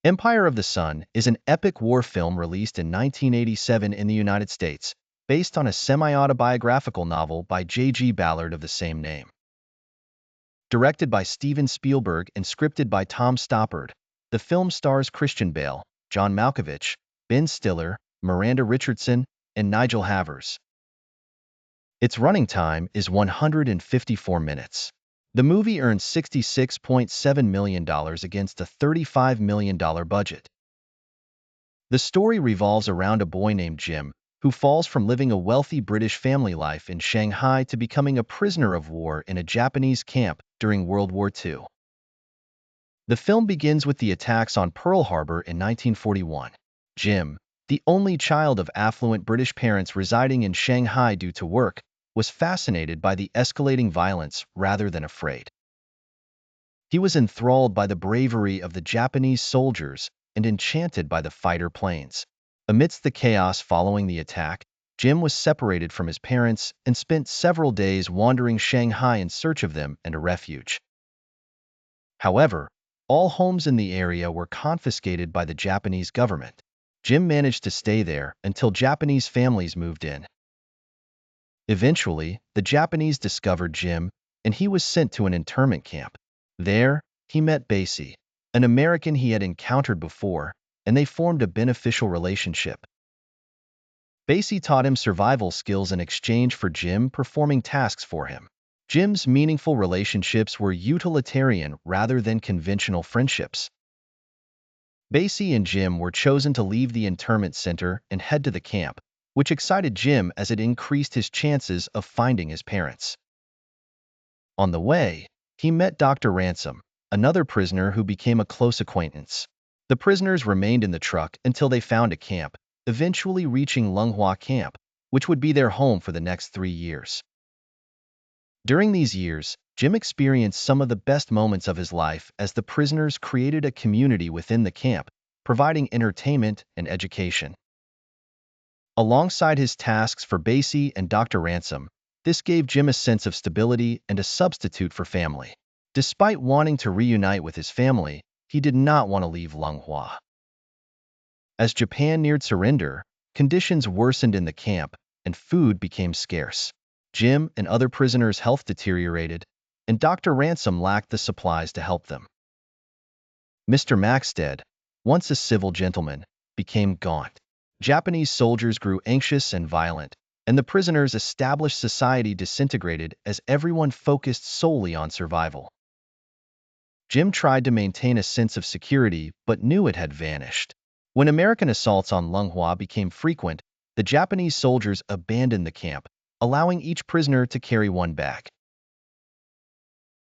Empire of the Sun is an epic war film released in 1987 in the United States, based on a semi-autobiographical novel by J.G. Ballard of the same name. Directed by Steven Spielberg and scripted by Tom Stoppard, the film stars Christian Bale, John Malkovich, Ben Stiller, Miranda Richardson, and Nigel Havers. Its running time is 154 minutes. The movie earned $66.7 million against a $35 million budget. The story revolves around a boy named Jim, who falls from living a wealthy British family life in Shanghai to becoming a prisoner of war in a Japanese camp during World War II. The film begins with the attacks on Pearl Harbor in 1941. Jim, the only child of affluent British parents residing in Shanghai due to work, was fascinated by the escalating violence rather than afraid. He was enthralled by the bravery of the Japanese soldiers and enchanted by the fighter planes. Amidst the chaos following the attack, Jim was separated from his parents and spent several days wandering Shanghai in search of them and a refuge. However, all homes in the area were confiscated by the Japanese government. Jim managed to stay there until Japanese families moved in. Eventually, the Japanese discovered Jim, and he was sent to an internment camp. There, he met Basie, an American he had encountered before, and they formed a beneficial relationship. Basie taught him survival skills in exchange for Jim performing tasks for him. Jim's meaningful relationships were utilitarian rather than conventional friendships. Basie and Jim were chosen to leave the internment center and head to the camp, which excited Jim as it increased his chances of finding his parents. On the way, he met Dr. Ransom, another prisoner who became a close acquaintance. The prisoners remained in the truck until they found a camp, eventually reaching Lunghua Camp, which would be their home for the next 3 years. During these years, Jim experienced some of the best moments of his life as the prisoners created a community within the camp, providing entertainment and education. Alongside his tasks for Basie and Dr. Ransom, this gave Jim a sense of stability and a substitute for family. Despite wanting to reunite with his family, he did not want to leave Lunghua. As Japan neared surrender, conditions worsened in the camp and food became scarce. Jim and other prisoners' health deteriorated, and Dr. Ransom lacked the supplies to help them. Mr. Maxted, once a civil gentleman, became gaunt. Japanese soldiers grew anxious and violent, and the prisoners' established society disintegrated as everyone focused solely on survival. Jim tried to maintain a sense of security but knew it had vanished. When American assaults on Lunghua became frequent, the Japanese soldiers abandoned the camp, allowing each prisoner to carry one bag.